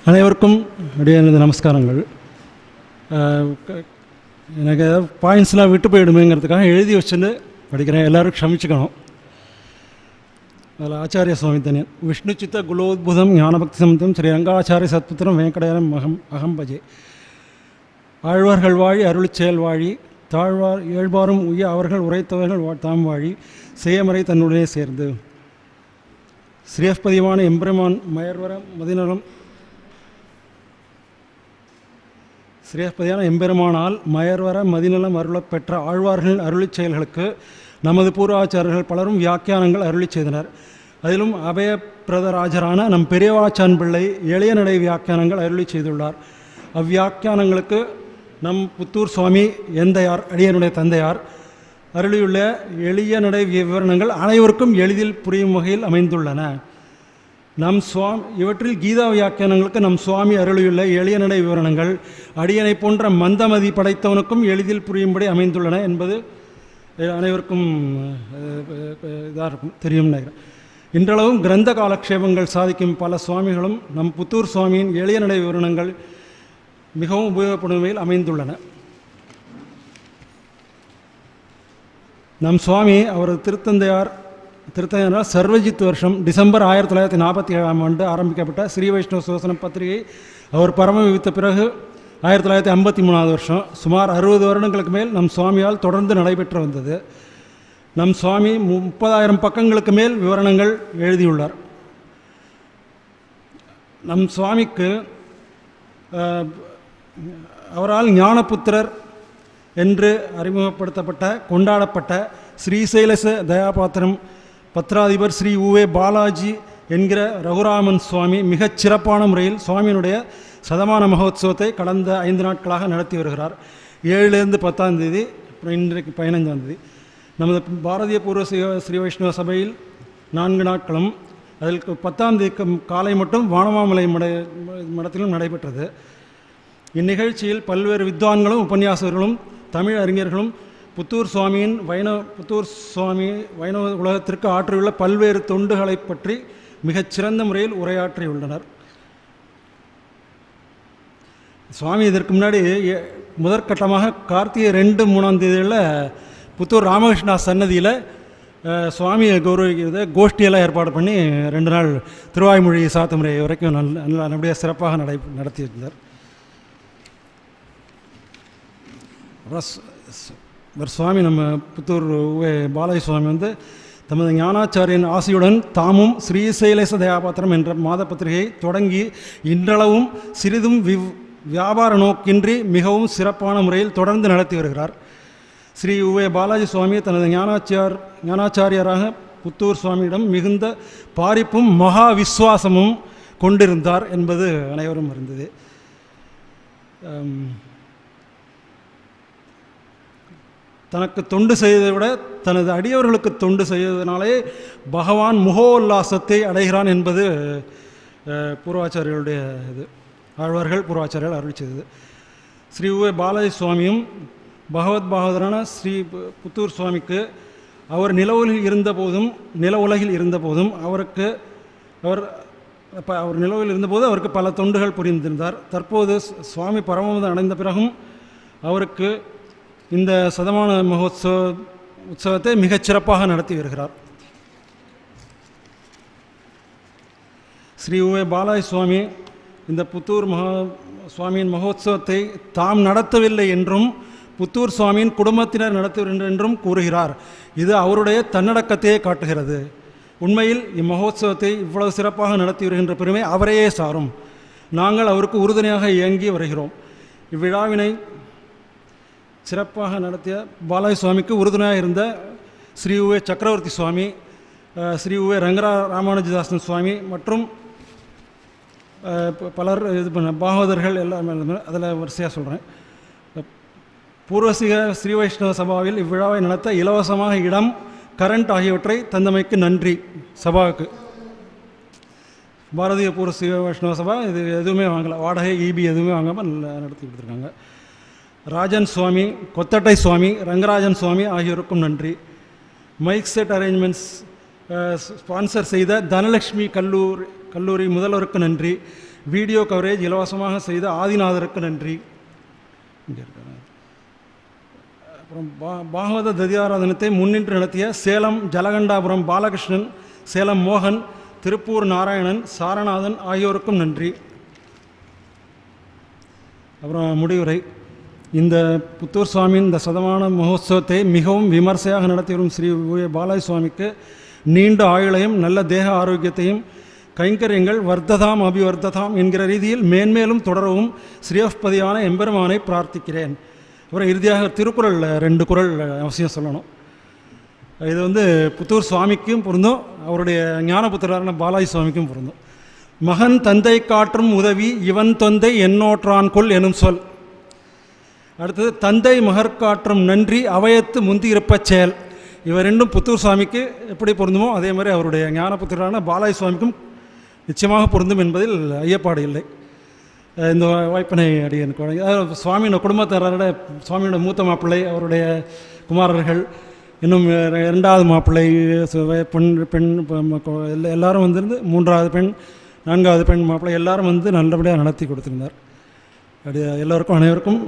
அனைவருக்கும் எனது நமஸ்காரங்கள். எனக்கு ஏதாவது பாயிண்ட்ஸ்லாம் விட்டு போயிடுமேங்கிறதுக்காக எழுதி வச்சுன்னு படிக்கிறேன். எல்லோரும் க்ஷமிச்சுக்கணும். அதில் ஆச்சாரிய சுவாமி தனியன் விஷ்ணு சித்த குலோத்புதம் ஞானபக்தி சமந்தம் ஸ்ரீ ரங்காச்சாரிய சத்புத்திரம் வெங்கடேரம் அகம்பஜே. ஆழ்வார்கள் வாழி அருளிச்செயல் வாழி தாழ்வார் ஏழ்வாரும் உய்ய அவர்கள் உரைத்தவர்கள் தாம் வாழி செய்யமறை தன்னுடனே சேர்ந்து ஸ்ரீயஸ்பதியமான எம்பெருமான் மயர்வர மதிநலம் ஸ்ரீயஸ்பதியான எம்பெருமானால் மயர்வர மதிநலம் அருளப் பெற்ற ஆழ்வார்களின் அருளிச் செயல்களுக்கு நமது பூர்வாச்சாரர்கள் பலரும் வியாக்கியானங்கள் அருளி செய்தனர். அதிலும் அபயப்பிரதராஜரான நம் பெரியவாச்சான் பிள்ளை எளிய நடை வியாக்கியானங்கள் அருளி செய்துள்ளார். அவ்வியாக்கியானங்களுக்கு நம் புத்தூர் சுவாமி எந்தையார் அடியனுடைய தந்தையார் அருளியுள்ள எளிய நடை விவரணங்கள் அனைவருக்கும் எளிதில் புரியும் வகையில் அமைந்துள்ளன. இவற்றில் கீதா வியாக்கியானங்களுக்கு நம் சுவாமி அருளியுள்ள எளிய நடை விவரணங்கள் அடியனை போன்ற மந்தமதி படைத்தவனுக்கும் எளிதில் புரியும்படி அமைந்துள்ளன என்பது அனைவருக்கும் இதாக இருக்கும், தெரியும் நினைக்கிறேன். இன்றளவும் கிரந்த காலக்ஷேபங்கள் சாதிக்கும் பல சுவாமிகளும் நம் புத்தூர் சுவாமியின் எளிய நடை விவரணங்கள் மிகவும் உபயோகப்படும் வகையில் அமைந்துள்ளன. நம் சுவாமி அவரது திருத்தந்தையார் சர்வஜித் வருஷம் டிசம்பர் 1947 ஆரம்பிக்கப்பட்ட ஸ்ரீ வைஷ்ணவ சுதர்சன பத்திரிகை அவர் பரம விவித்த பிறகு 1953 வருஷம் சுமார் 60 வருடங்களுக்கு மேல் நம் சுவாமியால் தொடர்ந்து நடைபெற்று வந்தது. நம் சுவாமி 30,000 பக்கங்களுக்கு மேல் விவரணங்கள் எழுதியுள்ளார். நம் சுவாமிக்கு அவரால் ஞானபுத்திரர் என்று அறிமுகப்படுத்தப்பட்ட கொண்டாடப்பட்ட ஸ்ரீசைலச தயாபாத்திரம் பத்ராதிபர் ஸ்ரீ உவே பாலாஜி என்கிற ரகுராமன் சுவாமி மிகச் சிறப்பான முறையில் சுவாமியினுடைய சதமான மகோத்சவத்தை கடந்த 5 நாட்களாக நடத்தி வருகிறார். 7லேருந்து 10ஆம் தேதி, இன்றைக்கு 15ஆம் தேதி. நமது பாரதிய பூர்வ ஸ்ரீ வைஷ்ணவ சபையில் 4 நாட்களும், அதில் 10ஆம் தேதி காலை மட்டும் வானமாமலை மடத்திலும் நடைபெற்றது. இந்நிகழ்ச்சியில் பல்வேறு வித்வான்களும் உபன்யாசகர்களும் தமிழ் அறிஞர்களும் புத்தூர் சுவாமி வைணவ உலகத்திற்கு ஆற்றியுள்ள பல்வேறு தொண்டுகளை பற்றி மிகச்சிறந்த முறையில் உரையாற்றியுள்ளனர். சுவாமி இதற்கு முன்னாடி முதற்கட்டமாக கார்த்திகை 2-3ஆம் தேதியில் புத்தூர் ராமகிருஷ்ணா சன்னதியில் சுவாமியை கௌரவிக்கிறத கோஷ்டியெல்லாம் ஏற்பாடு பண்ணி 2 நாள் திருவாய்மொழி சாத்துமுறை வரைக்கும் நல்லபடியாக சிறப்பாக நடத்தியிருந்தார். சுவாமி நம்ம புத்தூர் பாலாஜி சுவாமி தமது ஞானாச்சாரியன் ஆசியுடன் தாமும் ஸ்ரீசைலேச தயாபாத்திரம் என்ற மாத பத்திரிகை தொடங்கி இன்றளவும் சிறிதும் வியாபார நோக்கின்றி மிகவும் சிறப்பான முறையில் தொடர்ந்து நடத்தி வருகிறார். ஸ்ரீ உவே பாலாஜி சுவாமி தனது ஞானாச்சாரியராக புத்தூர் சுவாமியிடம் மிகுந்த பாரிப்பும் மகா விஸ்வாசமும் கொண்டிருந்தார் என்பது அனைவரும் அறிந்தது. தனக்கு தொண்டு செய்வதை விட தனது அடியவர்களுக்கு தொண்டு செய்வதனாலே பகவான் முகோல்லாசத்தை அடைகிறான் என்பது பூர்வாச்சாரியர்களுடைய ஆழ்வார்கள் பூர்வாச்சாரியர்கள் அருள் செய்தது. ஸ்ரீ உவே பாலாஜி சுவாமியும் பகவத் பாகவதரான ஸ்ரீ புத்தூர் சுவாமிக்கு அவர் நில உலகில் இருந்தபோதும் அவர் நிலவில் இருந்தபோது அவருக்கு பல தொண்டுகள் புரிந்திருந்தார். தற்போது சுவாமி பரமபதம் அடைந்த பிறகும் அவருக்கு இந்த சதமான உற்சவத்தை மிகச்சிறப்பாக நடத்தி வருகிறார். ஸ்ரீ உவே பாலாஜி சுவாமி இந்த புத்தூர் சுவாமியின் மகோத்சவத்தை தாம் நடத்தவில்லை என்றும் புத்தூர் சுவாமியின் குடும்பத்தினர் நடத்துகின்றனர் என்றும் கூறுகிறார். இது அவருடைய தன்னடக்கத்தையே காட்டுகிறது. உண்மையில் இம்மகோத்சவத்தை இவ்வளவு சிறப்பாக நடத்தி வருகின்ற பெருமை அவரையே சாரும். நாங்கள் அவருக்கு உறுதுணையாக இயங்கி வருகிறோம். இவ்விழாவினை சிறப்பாக நடத்திய பாலாஜி சுவாமிக்கு உறுதுணையாக இருந்த ஸ்ரீ உவே சக்கரவர்த்தி சுவாமி, ஸ்ரீ உவே ராமானுஜதாசன் சுவாமி மற்றும் பலர் பாகவதர்கள் எல்லாம் அதில் வரிசையாக சொல்கிறேன். பூர்வசிக ஸ்ரீ வைஷ்ணவ சபாவில் இவ்விழாவை நடத்த இலவசமாக இடம், கரண்ட் ஆகியவற்றை தந்தமைக்கு நன்றி. சபாவுக்கு பாரதிய பூர்வ ஸ்ரீ வைஷ்ணவ சபா இது எதுவுமே வாங்கலை, வாடகை ஈபி எதுவுமே வாங்காமல் நடத்தி கொடுத்துருக்காங்க. ராஜன் சுவாமி, கொத்தட்டை சுவாமி, ரங்கராஜன் சுவாமி ஆகியோருக்கும் நன்றி. மைக் செட் அரேஞ்ச்மெண்ட்ஸ் ஸ்பான்சர் செய்த தனலட்சுமி கல்லூரி முதல்வருக்கு நன்றி. வீடியோ கவரேஜ் இலவசமாக செய்த ஆதிநாதருக்கு நன்றி. அப்புறம் பாகவத ததியாராதனத்தை முன்னின்று நடத்திய சேலம் ஜலகண்டாபுரம் பாலகிருஷ்ணன், சேலம் மோகன், திருப்பூர் நாராயணன், சாரநாதன் ஆகியோருக்கும் நன்றி. அப்புறம் முடிவுரை. இந்த புத்தூர் சுவாமியின் இந்த சதமான மகோத்சவத்தை மிகவும் விமர்சையாக நடத்தி வரும் ஸ்ரீ உவே பாலாஜி சுவாமிக்கு நீண்ட ஆயுளையும் நல்ல தேக ஆரோக்கியத்தையும் கைங்கரியங்கள் வர்த்ததாம் அபிவர்த்ததாம் என்கிற ரீதியில் மேன்மேலும் தொடரவும் ஸ்ரீயப்பதியான எம்பெருமானை பிரார்த்திக்கிறேன். அப்புறம் இறுதியாக திருக்குறள் 2 குறள் அவசியம் சொல்லணும். இது புத்தூர் சுவாமிக்கும் பொருந்தும், அவருடைய ஞானபுத்திரரான பாலாஜி சுவாமிக்கும் பொருந்தும். மகன் தந்தை காற்றும் உதவி இவன் தொந்தை என்னோற்றான் கொள் எனும் சொல். அடுத்தது தந்தை மகற்காற்றும் நன்றி அவையத்து முந்தி இருப்ப செயல். இவர் ரெண்டும் புத்தூர் சுவாமிக்கு எப்படி பொருந்துமோ அதே மாதிரி அவருடைய ஞானபுத்திரரான பாலாஜி சுவாமிக்கும் நிச்சயமாக பொருந்தும் என்பதில் ஐயப்பாடு இல்லை. இந்த வாய்ப்பினை அடியனுக்கு வழங்கி, அதாவது சுவாமியோட குடும்பத்தாரோட சுவாமியோட மூத்த மாப்பிள்ளை, அவருடைய குமாரர்கள், இன்னும் 2வது மாப்பிள்ளை, பெண் எல்லாரும் வந்திருந்து 3வது பெண், 4வது பெண் மாப்பிள்ளை எல்லாரும் நல்லபடியாக நடத்தி கொடுத்துருந்தார். அப்படி எல்லோருக்கும் அனைவருக்கும்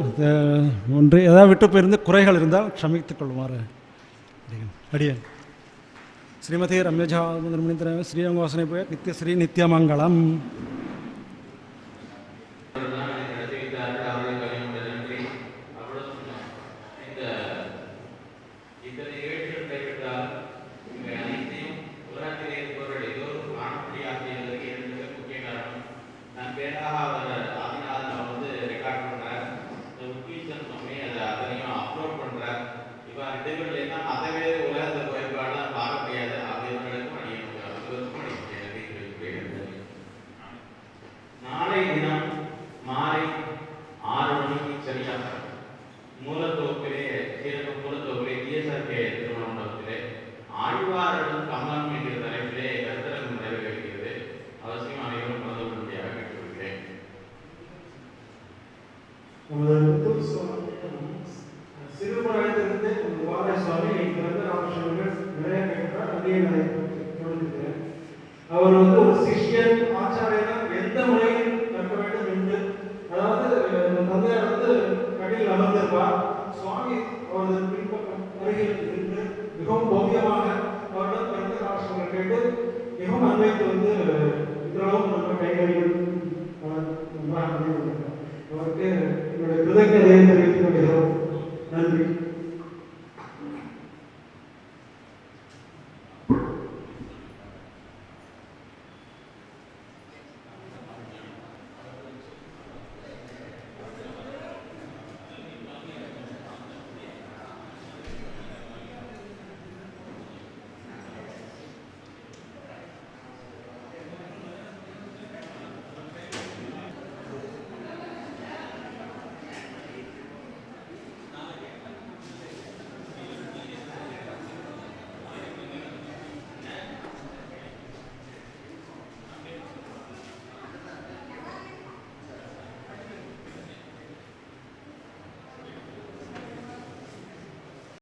ஒன்று ஏதாவது விட்டு போயிருந்து குறைகள் இருந்தால் க்ஷமித்துக் கொள்ளுமாறு அடியேன். ஸ்ரீமதி ரம்யஜா நிர்மணிந்திர ஸ்ரீரங்கவாசனை போய் நித்யஸ்ரீ நித்யமங்கலம். சிறுபிராயத்திலிருந்து பாலாஜி சுவாமி பிறந்த ராமகிருஷ்ணர்கள் நிறைய கேட்டார். அதையே நான் தொடர்ந்துக்கிறேன். அவர் ஒரு சிஷ்யன் ஆச்சாரியர் எந்த முறையில் கற்க வேண்டும் என்று, அதாவது தந்தையார் கடையில் அமர்ந்திருப்பார். சுவாமி அவரது பின்பக்கம் அருகில் நின்று மிகவும் பௌத்தியமாக அவரிடம் பிறந்த ராமகிருஷ்ணர்கள் கேட்டு மிகவும் அன்வைத்து இன்றளவும் நம்ம கைகளில் அவருக்கு என்னுடைய கிருதಜ್ಞதையை தெரிவித்துக் கொள்கிறோம். நன்றி.